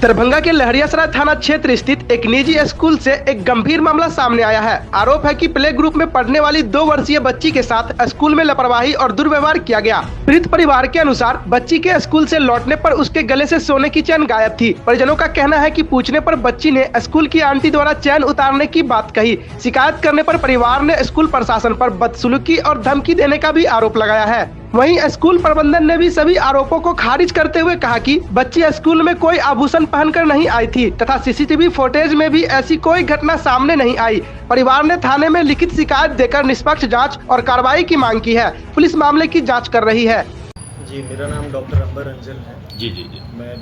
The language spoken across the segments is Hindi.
दरभंगा के लहरियासराय थाना क्षेत्र स्थित एक निजी स्कूल से एक गंभीर मामला सामने आया है। आरोप है कि प्ले ग्रुप में पढ़ने वाली 2 वर्षीय बच्ची के साथ स्कूल में लापरवाही और दुर्व्यवहार किया गया। पीड़ित परिवार के अनुसार बच्ची के स्कूल से लौटने पर उसके गले से सोने की चैन गायब थी। परिजनों का कहना है कि पूछने पर बच्ची ने स्कूल की आंटी द्वारा चैन उतारने की बात कही। शिकायत करने पर परिवार ने स्कूल प्रशासन पर बदसलूकी और धमकी देने का भी आरोप लगाया है। वहीं स्कूल प्रबंधन ने भी सभी आरोपों को खारिज करते हुए कहा कि बच्ची स्कूल में कोई आभूषण पहनकर नहीं आई थी तथा सीसीटीवी फुटेज में भी ऐसी कोई घटना सामने नहीं आई। परिवार ने थाने में लिखित शिकायत देकर निष्पक्ष जांच और कार्रवाई की मांग की है। पुलिस मामले की जांच कर रही है। जी, मेरा नाम डॉक्टर अंबर रंजन है। जी जी जी। मैं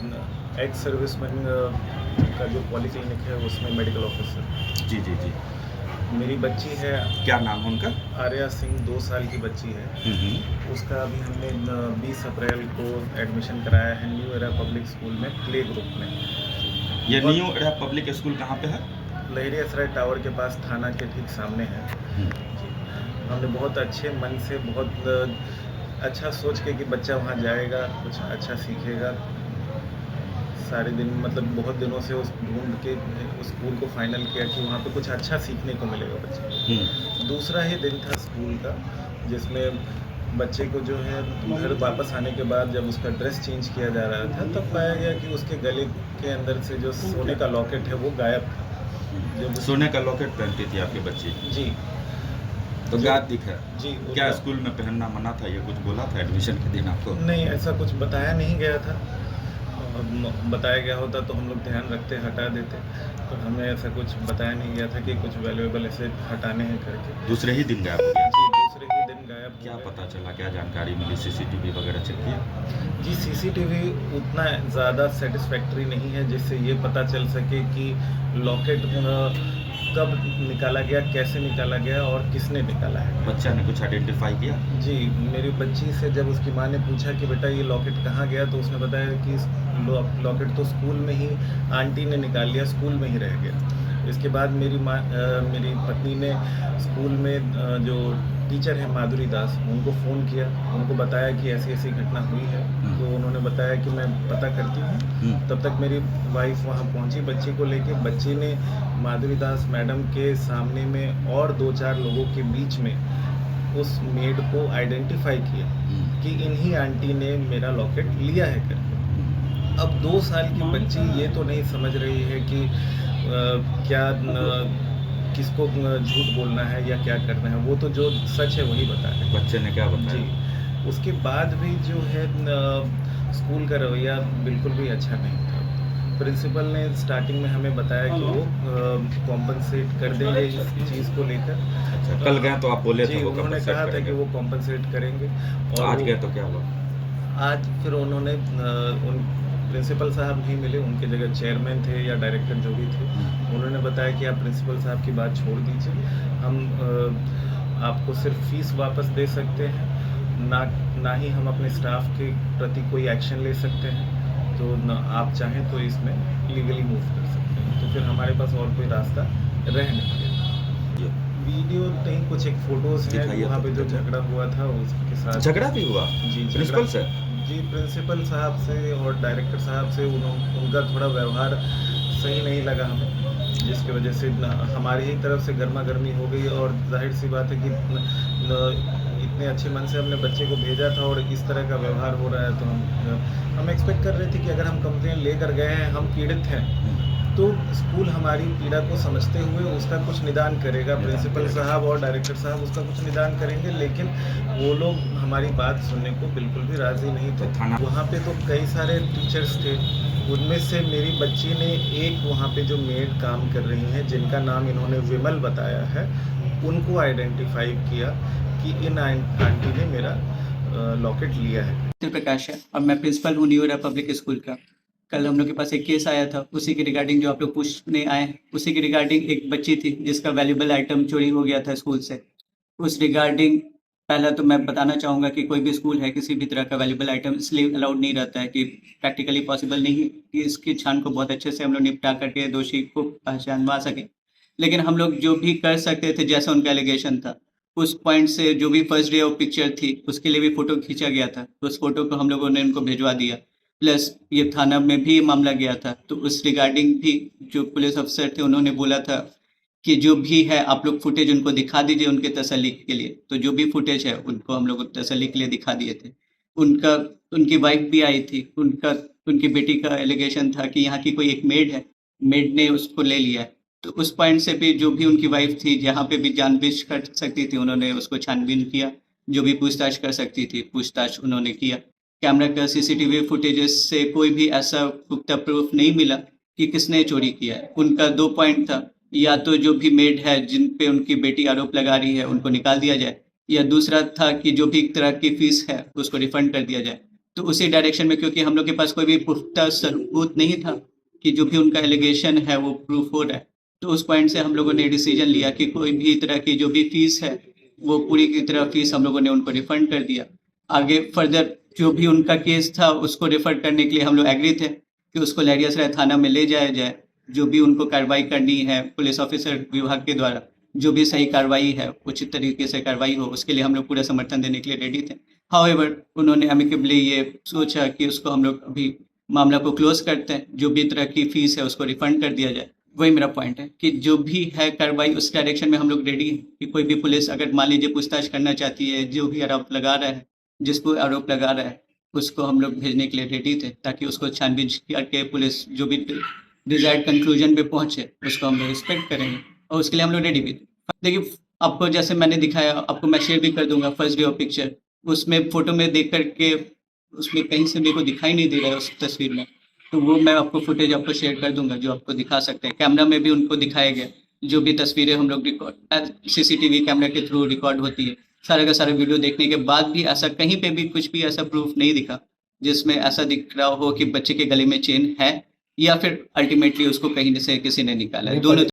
एक्स सर्विसमैन का जो पॉलीक्लिनिक है उसमें मेडिकल ऑफिसर। जी जी जी। मेरी बच्ची है, क्या नाम है उनका? आर्या सिंह, 2 साल की बच्ची है। उसका अभी हमने 20 अप्रैल को एडमिशन कराया है न्यू एरा पब्लिक स्कूल में, प्ले ग्रुप में। ये न्यू एरा पब्लिक स्कूल कहाँ पे है? लहरियासराय टावर के पास, थाना के ठीक सामने है। जी, हमने बहुत अच्छे मन से, बहुत अच्छा सोच के कि बच्चा वहाँ जाएगा, कुछ अच्छा सीखेगा। सारे दिन मतलब बहुत दिनों से उस ढूंढ के उस स्कूल को फाइनल किया कि वहाँ पे कुछ अच्छा सीखने को मिलेगा बच्चे को। दूसरा ही दिन था स्कूल का, जिसमें बच्चे को जो है घर वापस आने के बाद जब उसका ड्रेस चेंज किया जा रहा था तब पाया गया कि उसके गले के अंदर से जो सोने का लॉकेट है वो गायब था। जब सोने का लॉकेट पहनती थी आपकी बच्ची? जी। तो गायब दिखा? जी। क्या स्कूल में पहनना मना था? ये कुछ बोला था एडमिशन के दिन आपको? नहीं, ऐसा कुछ बताया नहीं गया था। बताया गया होता तो हम लोग ध्यान रखते, हटा देते, तो हमें ऐसा कुछ बताया नहीं गया था कि कुछ वैल्यूएबल ऐसे हटाने हैं करके। दूसरे ही दिन गायब हो गया? जी, दूसरे ही दिन गायब। क्या पता चला, क्या जानकारी मिली? सीसीटीवी वगैरह चेक किया? जी, सीसीटीवी उतना ज़्यादा सेटिस्फैक्ट्री नहीं है जिससे ये पता चल सके कि लॉकेट कब निकाला गया, कैसे निकाला गया और किसने निकाला है। बच्चा ने कुछ आइडेंटिफाई किया? जी, मेरी बच्ची से जब उसकी माँ ने पूछा कि बेटा ये लॉकेट कहाँ गया, तो उसने बताया कि लॉकेट तो स्कूल में ही आंटी ने निकाल लिया, स्कूल में ही रह गया। इसके बाद मेरी पत्नी ने स्कूल में जो टीचर है माधुरी दास, उनको फ़ोन किया, उनको बताया कि ऐसी ऐसी घटना हुई है। तो उन्होंने बताया कि मैं पता करती हूँ। तब तक मेरी वाइफ वहाँ पहुँची बच्ची को लेके। बच्ची ने माधुरी दास मैडम के सामने में और 2-4 लोगों के बीच में उस मेड को आइडेंटिफाई किया कि इन्हीं आंटी ने मेरा लॉकेट लिया है करके। अब 2 साल की बच्ची ये तो नहीं समझ रही है कि किसको झूठ बोलना है या क्या करना है। वो तो जो सच है वही बता रहे। बच्चे ने क्या बताया? जी, उसके बाद भी जो है स्कूल का रवैया बिल्कुल भी अच्छा नहीं था। प्रिंसिपल ने स्टार्टिंग में हमें बताया कि वो कॉम्पनसेट कर देंगे इस चीज़ को लेकर। अच्छा, कल गए तो आप बोले थे? उन्होंने कहा था कि वो कॉम्पनसेट करेंगे। और आज गए तो क्या हुआ? आज फिर उन्होंने उन प्रिंसिपल साहब नहीं मिले, उनके जगह चेयरमैन थे या डायरेक्टर जो भी थे, उन्होंने बताया कि आप प्रिंसिपल साहब की बात छोड़ दीजिए, हम आपको सिर्फ फीस वापस दे सकते हैं, ना ही हम अपने स्टाफ के प्रति कोई एक्शन ले सकते हैं। तो आप चाहें तो इसमें लीगली मूव कर सकते हैं। तो फिर हमारे पास और कोई रास्ता रह नहीं गया। वीडियो नहीं, कुछ एक फोटोज है वहाँ पे जो झगड़ा हुआ था उसके साथ। झगड़ा भी हुआ? जी, प्रिंसिपल से? जी, प्रिंसिपल साहब से और डायरेक्टर साहब से उनका थोड़ा व्यवहार सही नहीं लगा हमें, जिसकी वजह से हमारी ही तरफ से गर्मा गर्मी हो गई। और जाहिर सी बात है कि इतने अच्छे मन से हमने बच्चे को भेजा था और इस तरह का व्यवहार हो रहा है, तो हम एक्सपेक्ट कर रहे थे कि अगर हम कंप्लेन लेकर गए हैं, हम पीड़ित हैं, तो स्कूल हमारी पीड़ा को समझते हुए उसका कुछ निदान करेगा। प्रिंसिपल साहब और डायरेक्टर साहब उसका कुछ निदान करेंगे, लेकिन वो लोग हमारी बात सुनने को बिल्कुल भी राज़ी नहीं थे। वहाँ पे तो कई सारे टीचर्स थे, उनमें से मेरी बच्ची ने एक वहाँ पे जो मेड काम कर रही हैं, जिनका नाम इन्होंने विमल बताया है, उनको आइडेंटिफाई किया कि इन आंटी ने मेरा लॉकेट लिया है। प्रकाश है और मैं प्रिंसिपल हूँ न्यू एरा पब्लिक स्कूल का। कल हम लोग के पास एक केस आया था, उसी के रिगार्डिंग जो आप लोग पूछने आए, उसी के रिगार्डिंग एक बच्ची थी जिसका वैल्यूएबल आइटम चोरी हो गया था स्कूल से। उस रिगार्डिंग पहला तो मैं बताना चाहूँगा कि कोई भी स्कूल है किसी भी तरह का वैल्यूएबल आइटम इसलिए अलाउड नहीं रहता है कि प्रैक्टिकली पॉसिबल नहीं कि इसकी छान को बहुत अच्छे से हम लोग निपटा करके दोषी को पहचानवा सकें। लेकिन हम लोग जो भी कर सकते थे, जैसा उनका एलिगेशन था, उस पॉइंट से जो भी फर्स्ट डे ऑफ पिक्चर थी उसके लिए भी फ़ोटो खींचा गया था, तो उस फोटो को हम लोगों ने उनको भिजवा दिया। प्लस ये थाना में भी ये मामला गया था, तो उस रिगार्डिंग भी जो पुलिस अफसर थे उन्होंने बोला था कि जो भी है आप लोग फुटेज उनको दिखा दीजिए उनके तसल्ली के लिए। तो जो भी फुटेज है उनको हम लोग तसल्ली के लिए दिखा दिए थे। उनकी वाइफ भी आई थी, उनकी बेटी का एलिगेशन था कि यहाँ की कोई एक मेड है, मेड ने उसको ले लिया है। तो उस पॉइंट से भी जो भी उनकी वाइफ थी, जहाँ पे भी जानबूझ कर सकती थी, उन्होंने उसको छानबीन किया, जो भी पूछताछ कर सकती थी पूछताछ उन्होंने किया। कैमरा का सीसीटीवी फुटेजेस से कोई भी ऐसा पुख्ता प्रूफ नहीं मिला कि किसने चोरी किया है। उनका 2 पॉइंट था, या तो जो भी मेड है जिन पे उनकी बेटी आरोप लगा रही है उनको निकाल दिया जाए, या दूसरा था कि जो भी तरह की फीस है उसको रिफंड कर दिया जाए। तो उसी डायरेक्शन में, क्योंकि हम लोग के पास कोई भी पुख्ता सबूत नहीं था कि जो भी उनका एलिगेशन है वो प्रूफ हो रहा है, तो उस पॉइंट से हम लोगों ने डिसीजन लिया कि कोई भी तरह की जो भी फीस है वो पूरी की तरह फीस हम लोगों ने उनको रिफंड कर दिया। आगे फर्दर जो भी उनका केस था उसको रेफर करने के लिए हम लोग एग्री थे कि उसको लहरियासराय थाना में ले जाया जाए। जो भी उनको कार्रवाई करनी है पुलिस ऑफिसर विभाग के द्वारा, जो भी सही कार्रवाई है, उचित तरीके से कार्रवाई हो, उसके लिए हम लोग पूरा समर्थन देने के लिए रेडी थे। हाउएवर उन्होंने अमिकेबली ये सोचा कि उसको हम लोग अभी मामला को क्लोज करते हैं, जो भी तरह की फीस है उसको रिफंड कर दिया जाए। वही मेरा पॉइंट है कि जो भी है कार्रवाई उस डायरेक्शन में हम लोग रेडी हैं कि कोई भी पुलिस अगर मान लीजिए पूछताछ करना चाहती है, जो भी आरोप लगा रहा है, जिसको आरोप लगा रहा है उसको हम लोग भेजने के लिए रेडी थे, ताकि उसको छानबीन करके पुलिस जो भी डिजायर्ड कंक्लूजन पे पहुंचे उसको हम लोग रिस्पेक्ट करेंगे, और उसके लिए हम लोग रेडी भी थे। देखिए आपको जैसे मैंने दिखाया, आपको मैं शेयर भी कर दूंगा फर्स्ट डे ऑफ पिक्चर, उसमें फोटो में देख करके उसमें कहीं से मेरे को दिखाई नहीं दे रहा है उस तस्वीर में, तो वो मैं आपको फुटेज आपको शेयर कर दूंगा जो आपको दिखा सकते हैं। कैमरा में भी उनको दिखाया गया, जो भी तस्वीरें हम लोग रिकॉर्ड सीसीटीवी कैमरा के थ्रू रिकॉर्ड होती है, सारे का सारा वीडियो देखने के बाद भी ऐसा कहीं पे भी कुछ भी ऐसा प्रूफ नहीं दिखा जिसमें ऐसा दिख रहा हो कि बच्चे के गले में चेन है, या फिर अल्टीमेटली उसको कहीं से किसी ने निकाला है। दोनों